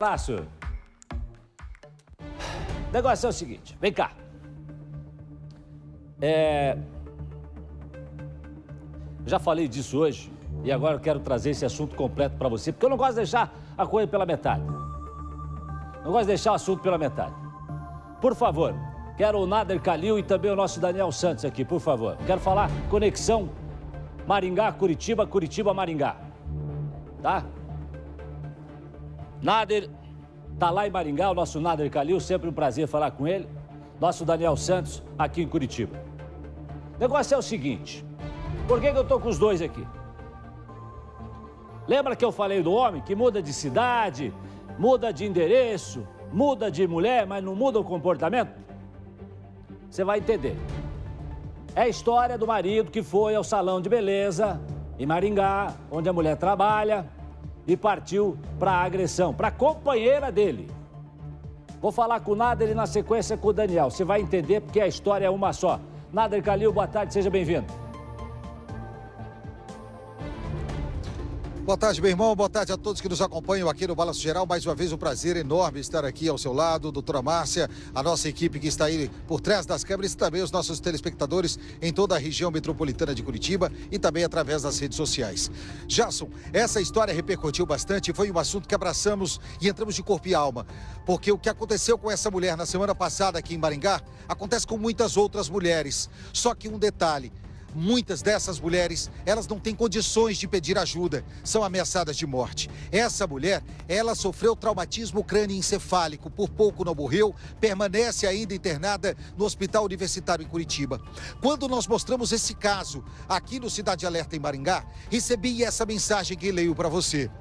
Passo. O negócio é o seguinte, vem cá. Já falei disso hoje e agora eu quero trazer esse assunto completo para você, porque eu não gosto de deixar a coisa pela metade. Não gosto de deixar o assunto pela metade. Por favor, quero o Nader Kalil e também o nosso Daniel Santos aqui, por favor. Quero falar conexão Maringá-Curitiba, Curitiba-Maringá. Tá? Nader tá lá em Maringá, o nosso Nader Kalil, sempre um prazer falar com ele. Nosso Daniel Santos aqui em Curitiba. O negócio é o seguinte, por que eu tô com os dois aqui? Lembra que eu falei do homem que muda de cidade, muda de endereço, muda de mulher, mas não muda o comportamento? Você vai entender. É a história do marido que foi ao salão de beleza em Maringá, onde a mulher trabalha, e partiu para a agressão, para a companheira dele. Vou falar com o Nader e na sequência com o Daniel. Você vai entender porque a história é uma só. Nader Kalil, boa tarde, seja bem-vindo. Boa tarde, meu irmão. Boa tarde a todos que nos acompanham aqui no Balanço Geral. Mais uma vez, um prazer enorme estar aqui ao seu lado. Doutora Márcia, a nossa equipe que está aí por trás das câmeras e também os nossos telespectadores em toda a região metropolitana de Curitiba e também através das redes sociais. Jasson, essa história repercutiu bastante e foi um assunto que abraçamos e entramos de corpo e alma. Porque o que aconteceu com essa mulher na semana passada aqui em Maringá acontece com muitas outras mulheres. Só que um detalhe. Muitas dessas mulheres, elas não têm condições de pedir ajuda, são ameaçadas de morte. Essa mulher, ela sofreu traumatismo crânioencefálico, por pouco não morreu, permanece ainda internada no Hospital Universitário em Curitiba. Quando nós mostramos esse caso aqui no Cidade Alerta em Maringá, recebi essa mensagem que leio para você.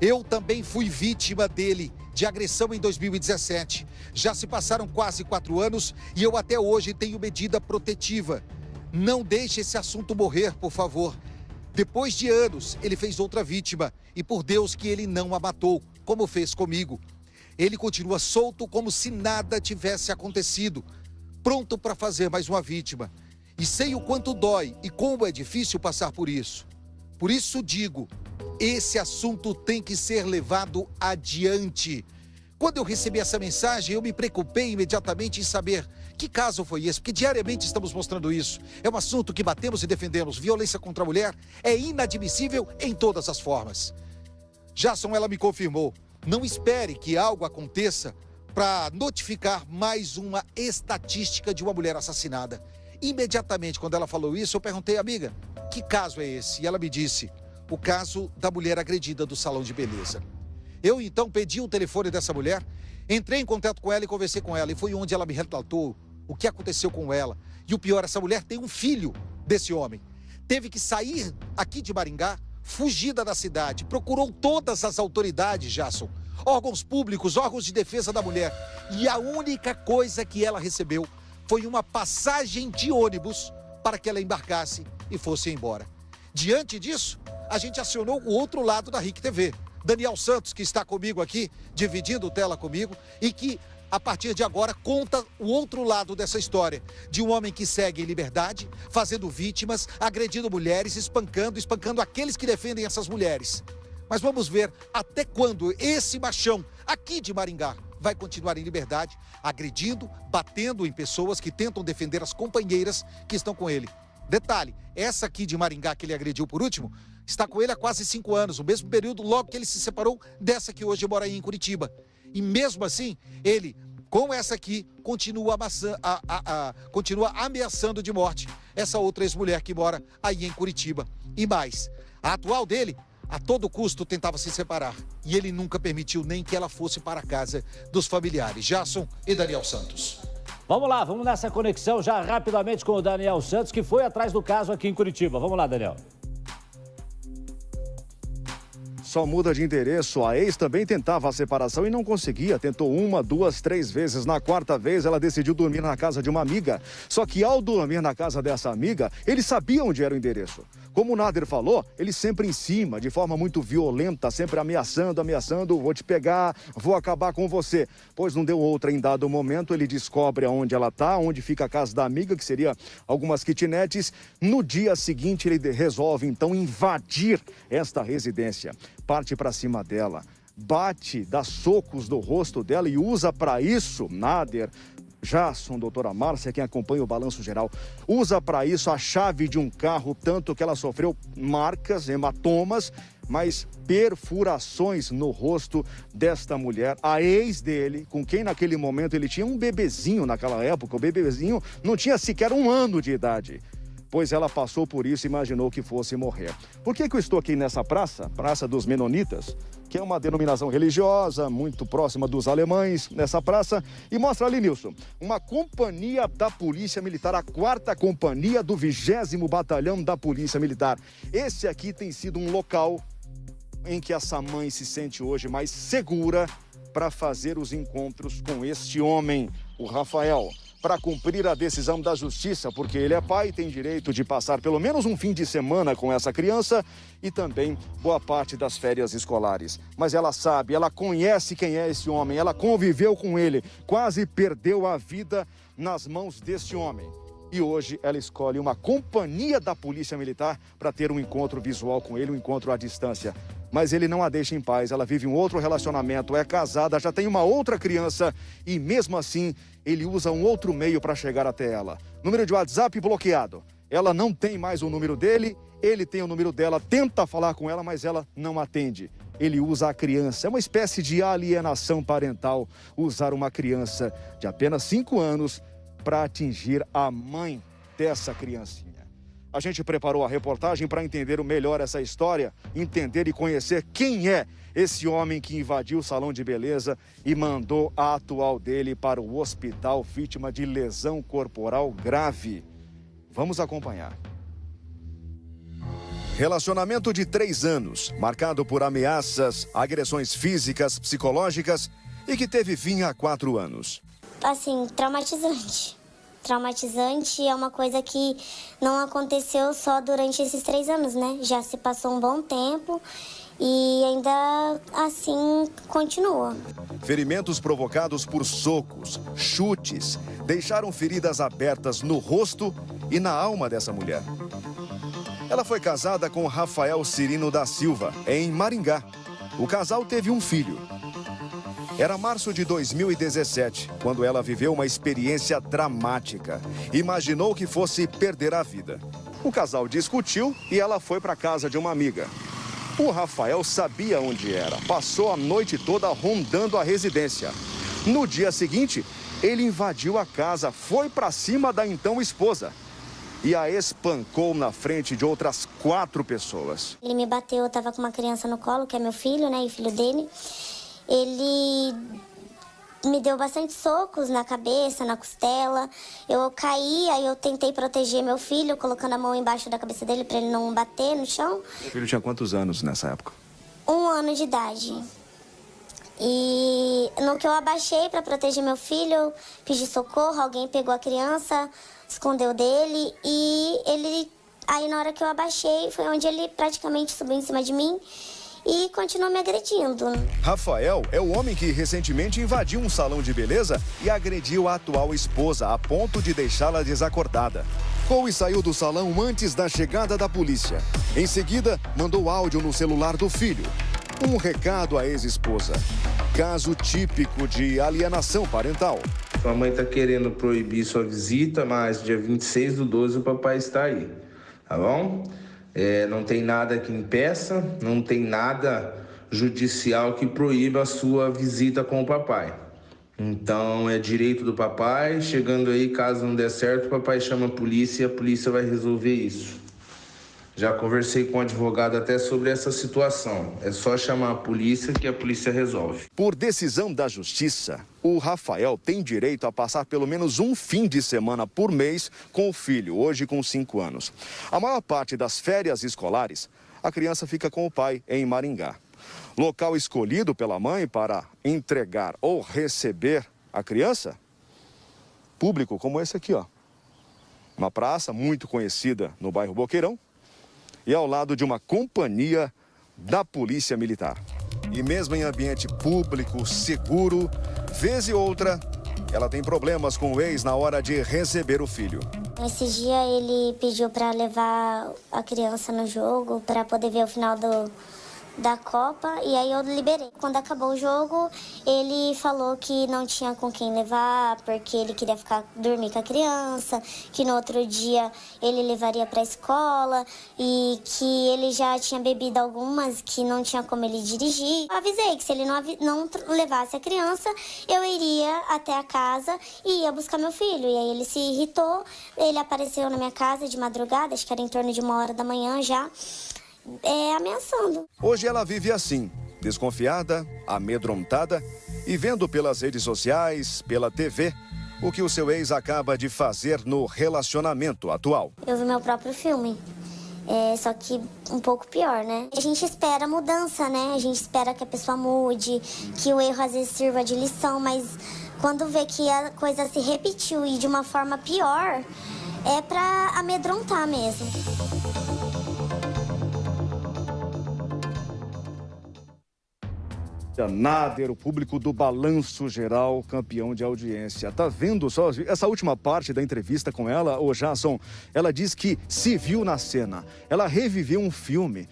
Eu também fui vítima dele, de agressão em 2017. Já se passaram quase 4 anos e eu até hoje tenho medida protetiva. Não deixe esse assunto morrer, por favor. Depois de anos, ele fez outra vítima. E por Deus que ele não a matou, como fez comigo. Ele continua solto como se nada tivesse acontecido. Pronto para fazer mais uma vítima. E sei o quanto dói e como é difícil passar por isso. Por isso digo, esse assunto tem que ser levado adiante. Quando eu recebi essa mensagem, eu me preocupei imediatamente em saber que caso foi esse, porque diariamente estamos mostrando isso. É um assunto que batemos e defendemos. Violência contra a mulher é inadmissível em todas as formas. Jasson, ela me confirmou. Não espere que algo aconteça para notificar mais uma estatística de uma mulher assassinada. Imediatamente, quando ela falou isso, eu perguntei, amiga, que caso é esse? E ela me disse, o caso da mulher agredida do salão de beleza. Eu, então, pedi o telefone dessa mulher, entrei em contato com ela e conversei com ela. E foi onde ela me relatou o que aconteceu com ela. E o pior, essa mulher tem um filho desse homem. Teve que sair aqui de Maringá, fugida da cidade. Procurou todas as autoridades, Jasson. Órgãos públicos, órgãos de defesa da mulher. E a única coisa que ela recebeu foi uma passagem de ônibus para que ela embarcasse e fosse embora. Diante disso, a gente acionou o outro lado da RIC TV. Daniel Santos, que está comigo aqui, dividindo tela comigo, e que, a partir de agora, conta o outro lado dessa história, de um homem que segue em liberdade, fazendo vítimas, agredindo mulheres, espancando aqueles que defendem essas mulheres. Mas vamos ver até quando esse machão, aqui de Maringá, vai continuar em liberdade, agredindo, batendo em pessoas que tentam defender as companheiras que estão com ele. Detalhe, essa aqui de Maringá que ele agrediu por último, está com ele há quase 5 anos, o mesmo período logo que ele se separou dessa que hoje mora aí em Curitiba. E mesmo assim, ele, com essa aqui, continua ameaçando de morte essa outra ex-mulher que mora aí em Curitiba. E mais, a atual dele, a todo custo, tentava se separar. E ele nunca permitiu nem que ela fosse para a casa dos familiares. Jasson e Daniel Santos. Vamos lá, vamos nessa conexão já rapidamente com o Daniel Santos, que foi atrás do caso aqui em Curitiba. Vamos lá, Daniel. Só muda de endereço. A ex também tentava a separação e não conseguia. Tentou 1, 2, 3 vezes. Na 4ª vez, ela decidiu dormir na casa de uma amiga. Só que ao dormir na casa dessa amiga, ele sabia onde era o endereço. Como o Nader falou, ele sempre em cima, de forma muito violenta, sempre ameaçando, vou te pegar, vou acabar com você. Pois não deu outra em dado momento, ele descobre aonde ela está, onde fica a casa da amiga, que seria algumas kitnets. No dia seguinte, ele resolve então invadir esta residência. Parte para cima dela, bate, dá socos no rosto dela e usa para isso, Nader, Jasson, doutora Márcia, quem acompanha o Balanço Geral, usa para isso a chave de um carro, tanto que ela sofreu marcas, hematomas, mas perfurações no rosto desta mulher, a ex dele, com quem naquele momento ele tinha um bebezinho naquela época, o bebezinho não tinha sequer 1 ano de idade. Pois ela passou por isso e imaginou que fosse morrer. Por que eu estou aqui nessa praça, Praça dos Menonitas, que é uma denominação religiosa, muito próxima dos alemães, nessa praça, e mostra ali, Nilson, uma companhia da Polícia Militar, a 4ª companhia do 20º Batalhão da Polícia Militar. Esse aqui tem sido um local em que essa mãe se sente hoje mais segura para fazer os encontros com este homem, o Rafael, para cumprir a decisão da justiça, porque ele é pai e tem direito de passar pelo menos um fim de semana com essa criança e também boa parte das férias escolares. Mas ela sabe, ela conhece quem é esse homem, ela conviveu com ele, quase perdeu a vida nas mãos desse homem. E hoje ela escolhe uma companhia da Polícia Militar para ter um encontro visual com ele, um encontro à distância. Mas ele não a deixa em paz, ela vive um outro relacionamento, é casada, já tem uma outra criança e mesmo assim ele usa um outro meio para chegar até ela. Número de WhatsApp bloqueado. Ela não tem mais o número dele, ele tem o número dela, tenta falar com ela, mas ela não atende. Ele usa a criança, é uma espécie de alienação parental, usar uma criança de apenas 5 anos para atingir a mãe dessa criancinha. A gente preparou a reportagem para entender melhor essa história, entender e conhecer quem é esse homem que invadiu o salão de beleza e mandou a atual dele para o hospital vítima de lesão corporal grave. Vamos acompanhar. Relacionamento de 3 anos, marcado por ameaças, agressões físicas, psicológicas e que teve fim há 4 anos. Assim, traumatizante. Traumatizante é uma coisa que não aconteceu só durante esses 3 anos, né? Já se passou um bom tempo e ainda assim continua. Ferimentos provocados por socos, chutes, deixaram feridas abertas no rosto e na alma dessa mulher. Ela foi casada com Rafael Cirino da Silva, em Maringá. O casal teve um filho. Era março de 2017, quando ela viveu uma experiência dramática. Imaginou que fosse perder a vida. O casal discutiu e ela foi para a casa de uma amiga. O Rafael sabia onde era, passou a noite toda rondando a residência. No dia seguinte, ele invadiu a casa, foi para cima da então esposa e a espancou na frente de outras 4 pessoas. Ele me bateu, eu estava com uma criança no colo, que é meu filho, né, e o filho dele. Ele me deu bastante socos na cabeça, na costela. Eu caí, aí eu tentei proteger meu filho, colocando a mão embaixo da cabeça dele para ele não bater no chão. O filho tinha quantos anos nessa época? 1 ano de idade. E no que eu abaixei para proteger meu filho, pedi socorro, alguém pegou a criança, escondeu dele e ele... Aí na hora que eu abaixei, foi onde ele praticamente subiu em cima de mim e continuou me agredindo. Rafael é o homem que recentemente invadiu um salão de beleza e agrediu a atual esposa a ponto de deixá-la desacordada. Ficou e saiu do salão antes da chegada da polícia. Em seguida, mandou áudio no celular do filho. Um recado à ex-esposa. Caso típico de alienação parental. Sua mãe está querendo proibir sua visita, mas dia 26/12 o papai está aí, tá bom? Não tem nada que impeça, não tem nada judicial que proíba a sua visita com o papai. Então é direito do papai, chegando aí, caso não der certo, o papai chama a polícia e a polícia vai resolver isso. Já conversei com o advogado até sobre essa situação. É só chamar a polícia que a polícia resolve. Por decisão da justiça, o Rafael tem direito a passar pelo menos um fim de semana por mês com o filho, hoje com 5 anos. A maior parte das férias escolares, a criança fica com o pai em Maringá. Local escolhido pela mãe para entregar ou receber a criança? Público como esse aqui, ó. Uma praça muito conhecida no bairro Boqueirão. E ao lado de uma companhia da Polícia Militar. E mesmo em ambiente público, seguro, vez e outra, ela tem problemas com o ex na hora de receber o filho. Esse dia ele pediu para levar a criança no jogo, para poder ver o final da Copa e aí eu liberei. Quando acabou o jogo, ele falou que não tinha com quem levar, porque ele queria dormir com a criança, que no outro dia ele levaria para a escola e que ele já tinha bebido algumas, que não tinha como ele dirigir. Eu avisei que se ele não levasse a criança, eu iria até a casa e ia buscar meu filho. E aí ele se irritou, ele apareceu na minha casa de madrugada, acho que era em torno de 1h da manhã já, ameaçando. Hoje ela vive assim, desconfiada, amedrontada e vendo pelas redes sociais, pela TV, o que o seu ex acaba de fazer no relacionamento atual. Eu vi meu próprio filme, só que um pouco pior, né? A gente espera mudança, né? A gente espera que a pessoa mude, que o erro às vezes sirva de lição, mas quando vê que a coisa se repetiu e de uma forma pior, é pra amedrontar mesmo. Nader, o público do Balanço Geral, campeão de audiência. Tá vendo só essa última parte da entrevista com ela, ô Jason? Ela diz que se viu na cena. Ela reviveu um filme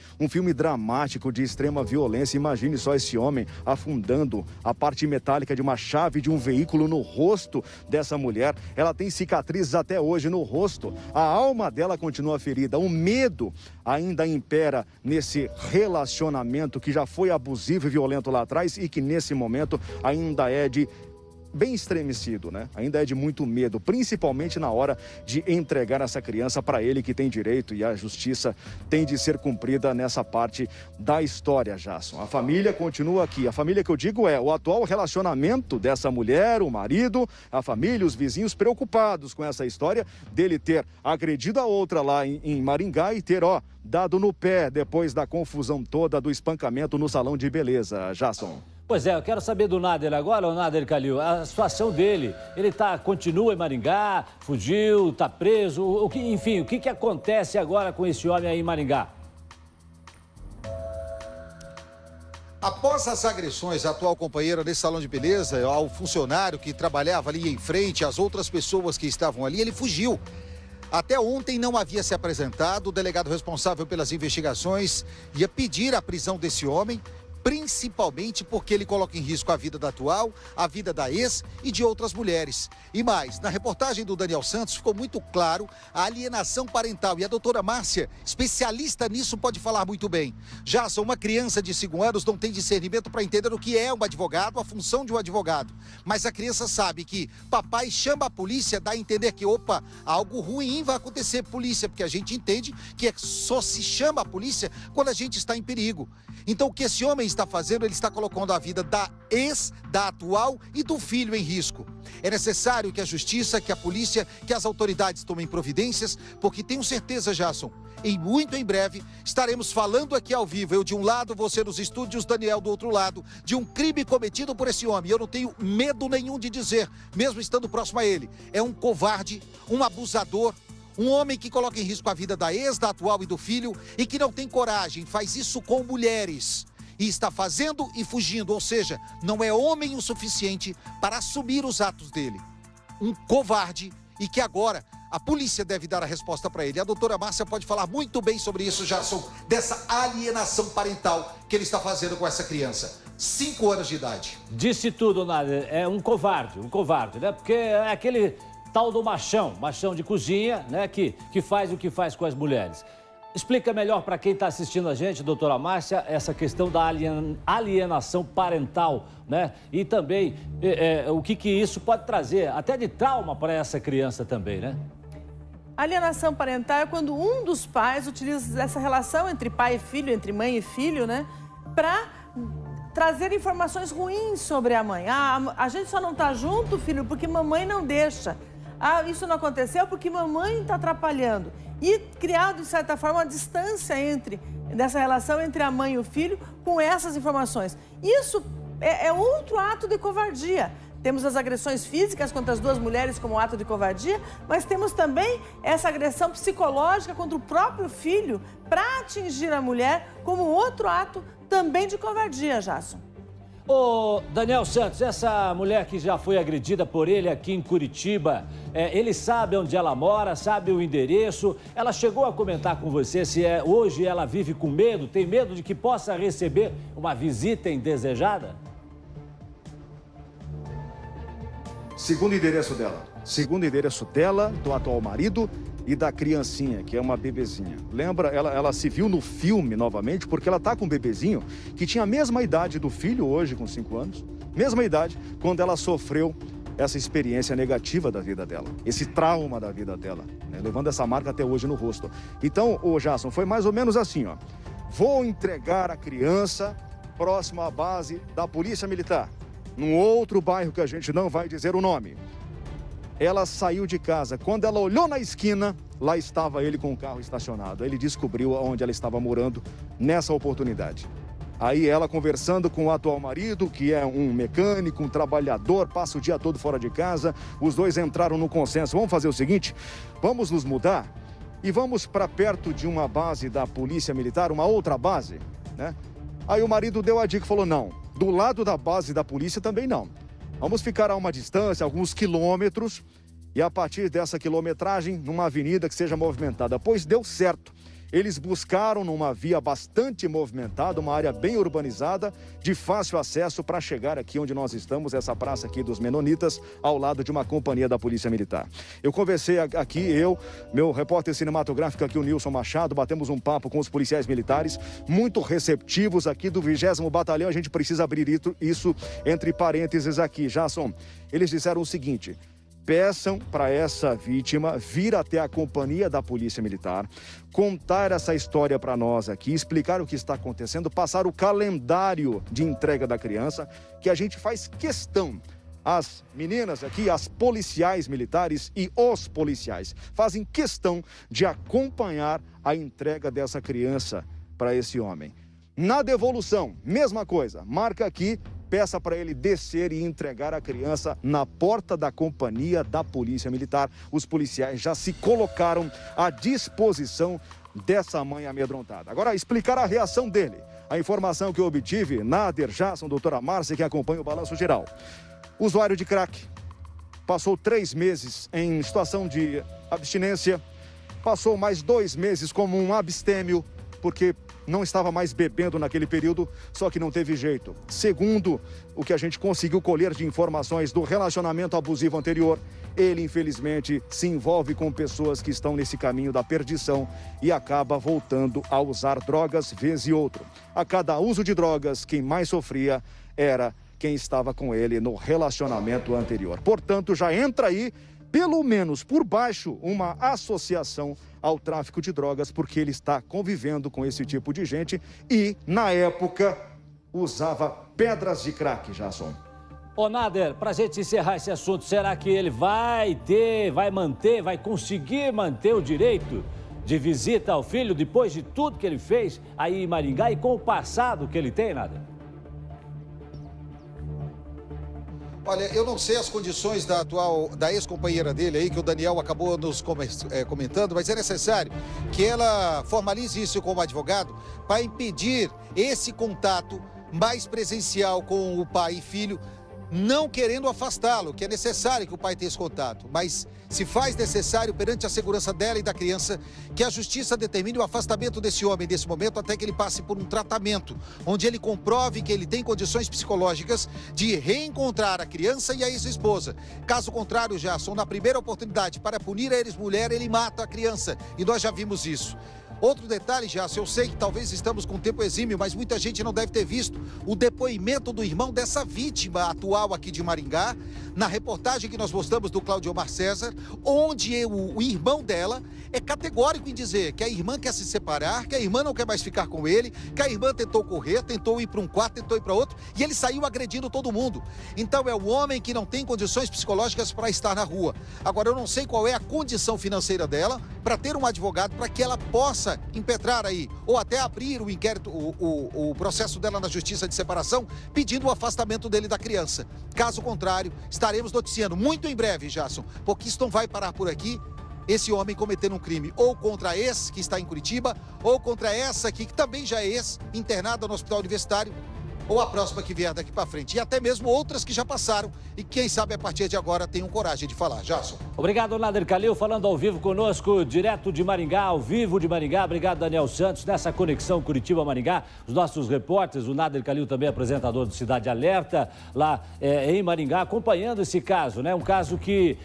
dramático de extrema violência. Imagine só esse homem afundando a parte metálica de uma chave de um veículo no rosto dessa mulher. Ela tem cicatrizes até hoje no rosto. A alma dela continua ferida. O medo ainda impera nesse relacionamento que já foi abusivo e violento lá atrás e que nesse momento ainda é de bem estremecido, né? Ainda é de muito medo, principalmente na hora de entregar essa criança para ele que tem direito, e a justiça tem de ser cumprida nessa parte da história, Jason. A família continua aqui. A família que eu digo é o atual relacionamento dessa mulher, o marido, a família, os vizinhos preocupados com essa história dele ter agredido a outra lá em Maringá e ter, dado no pé depois da confusão toda do espancamento no salão de beleza, Jason. Pois é, eu quero saber do Nader agora, o Nader Calil, a situação dele. Ele continua em Maringá, fugiu, está preso, o que acontece agora com esse homem aí em Maringá? Após as agressões à atual companheira desse salão de beleza, ao funcionário que trabalhava ali em frente, às outras pessoas que estavam ali, ele fugiu. Até ontem não havia se apresentado. O delegado responsável pelas investigações ia pedir a prisão desse homem, principalmente porque ele coloca em risco a vida da atual, a vida da ex e de outras mulheres. E mais, na reportagem do Daniel Santos ficou muito claro a alienação parental. E a doutora Márcia, especialista nisso, pode falar muito bem. Já só uma criança de 5 anos não tem discernimento para entender o que é um advogado, a função de um advogado. Mas a criança sabe que papai chama a polícia, dá a entender que, algo ruim vai acontecer, polícia, porque a gente entende que só se chama a polícia quando a gente está em perigo. Então, o que esse homem está fazendo, ele está colocando a vida da ex, da atual e do filho em risco. É necessário que a justiça, que a polícia, que as autoridades tomem providências, porque tenho certeza, Jason, muito em breve, estaremos falando aqui ao vivo, eu de um lado, você nos estúdios, Daniel do outro lado, de um crime cometido por esse homem. Eu não tenho medo nenhum de dizer, mesmo estando próximo a ele, é um covarde, um abusador, um homem que coloca em risco a vida da ex, da atual e do filho e que não tem coragem, faz isso com mulheres e está fazendo e fugindo, ou seja, não é homem o suficiente para assumir os atos dele. Um covarde e que agora a polícia deve dar a resposta para ele. A doutora Márcia pode falar muito bem sobre isso, Jason, dessa alienação parental que ele está fazendo com essa criança. 5 anos de idade. Disse tudo, Nader. É um covarde, né? Porque é aquele tal do machão de cozinha, né? Que faz o que faz com as mulheres. Explica melhor para quem está assistindo a gente, doutora Márcia, essa questão da alienação parental, né? E também o que isso pode trazer, até de trauma para essa criança também, né? Alienação parental é quando um dos pais utiliza essa relação entre pai e filho, entre mãe e filho, né? Para trazer informações ruins sobre a mãe. A gente só não está junto, filho, porque mamãe não deixa. Isso não aconteceu porque mamãe está atrapalhando. E criado, de certa forma, uma distância dessa relação entre a mãe e o filho com essas informações. Isso é outro ato de covardia. Temos as agressões físicas contra as 2 mulheres como ato de covardia, mas temos também essa agressão psicológica contra o próprio filho para atingir a mulher como outro ato também de covardia, Jason. Ô, Daniel Santos, essa mulher que já foi agredida por ele aqui em Curitiba, ele sabe onde ela mora, sabe o endereço. Ela chegou a comentar com você se hoje ela vive com medo, tem medo de que possa receber uma visita indesejada? Segundo o endereço dela, do atual marido e da criancinha, que é uma bebezinha. Lembra, ela se viu no filme novamente, porque ela tá com um bebezinho que tinha a mesma idade do filho, hoje com 5 anos, mesma idade, quando ela sofreu essa experiência negativa da vida dela, esse trauma da vida dela, né? Levando essa marca até hoje no rosto. Então, ô Jason, foi mais ou menos assim, ó. Vou entregar a criança próximo à base da Polícia Militar, num outro bairro que a gente não vai dizer o nome. Ela saiu de casa. Quando ela olhou na esquina, lá estava ele com o carro estacionado. Ele descobriu onde ela estava morando nessa oportunidade. Aí ela conversando com o atual marido, que é um mecânico, um trabalhador, passa o dia todo fora de casa. Os dois entraram no consenso. Vamos fazer o seguinte, vamos nos mudar e vamos para perto de uma base da Polícia Militar, uma outra base, né? Aí o marido deu a dica e falou, não, do lado da base da polícia também não. Vamos ficar a uma distância, alguns quilômetros, e a partir dessa quilometragem, numa avenida que seja movimentada. Pois deu certo. Eles buscaram numa via bastante movimentada, uma área bem urbanizada, de fácil acesso para chegar aqui onde nós estamos, essa praça aqui dos Menonitas, ao lado de uma companhia da Polícia Militar. Eu conversei aqui, meu repórter cinematográfico aqui, o Nilson Machado, batemos um papo com os policiais militares, muito receptivos aqui do 20º Batalhão. A gente precisa abrir isso entre parênteses aqui, Jason. Eles disseram o seguinte: peçam para essa vítima vir até a companhia da Polícia Militar, contar essa história para nós aqui, explicar o que está acontecendo, passar o calendário de entrega da criança, que a gente faz questão. As meninas aqui, as policiais militares e os policiais, fazem questão de acompanhar a entrega dessa criança para esse homem. Na devolução, mesma coisa, marca aqui, peça para ele descer e entregar a criança na porta da companhia da Polícia Militar. Os policiais já se colocaram à disposição dessa mãe amedrontada. Agora, explicar a reação dele. A informação que eu obtive, Nader, Jason, doutora Márcia, que acompanha o Balanço Geral. Usuário de crack, passou 3 meses em situação de abstinência, passou mais 2 meses como um abstêmio, porque não estava mais bebendo naquele período, só que não teve jeito. Segundo o que a gente conseguiu colher de informações do relacionamento abusivo anterior, ele infelizmente se envolve com pessoas que estão nesse caminho da perdição e acaba voltando a usar drogas vez e outro. A cada uso de drogas, quem mais sofria era quem estava com ele no relacionamento anterior. Portanto, já entra aí, pelo menos por baixo, uma associação ao tráfico de drogas, porque ele está convivendo com esse tipo de gente e, na época, usava pedras de crack, Jason. Ô, Nader, pra gente encerrar esse assunto, será que ele vai conseguir manter o direito de visita ao filho depois de tudo que ele fez aí em Maringá e com o passado que ele tem, Nader? Olha, eu não sei as condições da ex-companheira dele aí, que o Daniel acabou nos comentando, mas é necessário que ela formalize isso como advogado para impedir esse contato mais presencial com o pai e filho, não querendo afastá-lo, que é necessário que o pai tenha esse contato, mas se faz necessário perante a segurança dela e da criança que a justiça determine o afastamento desse homem nesse momento até que ele passe por um tratamento, onde ele comprove que ele tem condições psicológicas de reencontrar a criança e a ex-esposa. Caso contrário, Jason, na primeira oportunidade para punir a ex-mulher, ele mata a criança e nós já vimos isso. Outro detalhe, Jason, eu sei que talvez estamos com tempo exímio, mas muita gente não deve ter visto o depoimento do irmão dessa vítima atual aqui de Maringá, na reportagem que nós postamos do Claudio Omar César, onde o irmão dela é categórico em dizer que a irmã quer se separar, que a irmã não quer mais ficar com ele, que a irmã tentou correr, tentou ir para um quarto, tentou ir para outro, e ele saiu agredindo todo mundo. Então é o homem que não tem condições psicológicas para estar na rua. Agora, eu não sei qual é a condição financeira dela para ter um advogado para que ela possa impetrar aí, ou até abrir o inquérito, o processo dela na justiça de separação, pedindo o afastamento dele da criança. Caso contrário, estaremos noticiando muito em breve, Jason, porque isso não vai parar por aqui, esse homem cometendo um crime ou contra a ex, que está em Curitiba, ou contra essa aqui, que também já é ex, internada no hospital universitário, ou a próxima que vier daqui para frente. E até mesmo outras que já passaram e quem sabe a partir de agora tenham coragem de falar. Jason. Obrigado, Nader Kalil, falando ao vivo conosco, direto de Maringá, ao vivo de Maringá. Obrigado, Daniel Santos, nessa conexão Curitiba-Maringá. Os nossos repórteres, o Nader Kalil também apresentador do Cidade Alerta, lá em Maringá, acompanhando esse caso, né? Um caso que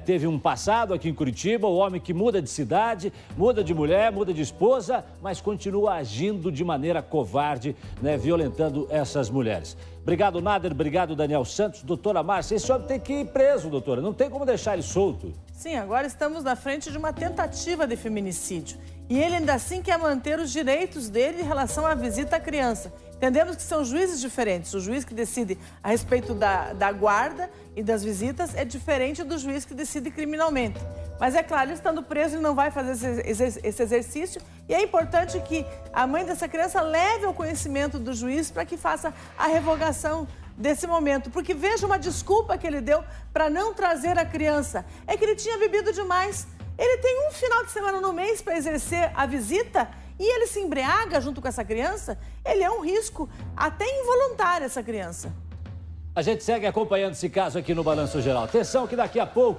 teve um passado aqui em Curitiba, o homem que muda de cidade, muda de mulher, muda de esposa, mas continua agindo de maneira covarde, né? Violentando essas mulheres. Obrigado, Nader. Obrigado, Daniel Santos. Doutora Márcia, esse homem tem que ir preso, doutora. Não tem como deixar ele solto. Sim, agora estamos na frente de uma tentativa de feminicídio. E ele ainda assim quer manter os direitos dele em relação à visita à criança. Entendemos que são juízes diferentes. O juiz que decide a respeito da guarda e das visitas é diferente do juiz que decide criminalmente. Mas é claro, ele estando preso, ele não vai fazer esse exercício. E é importante que a mãe dessa criança leve ao conhecimento do juiz para que faça a revogação desse momento. Porque veja uma desculpa que ele deu para não trazer a criança. É que ele tinha bebido demais. Ele tem um final de semana no mês para exercer a visita e ele se embriaga junto com essa criança. Ele é um risco até involuntário, essa criança. A gente segue acompanhando esse caso aqui no Balanço Geral. Atenção que daqui a pouco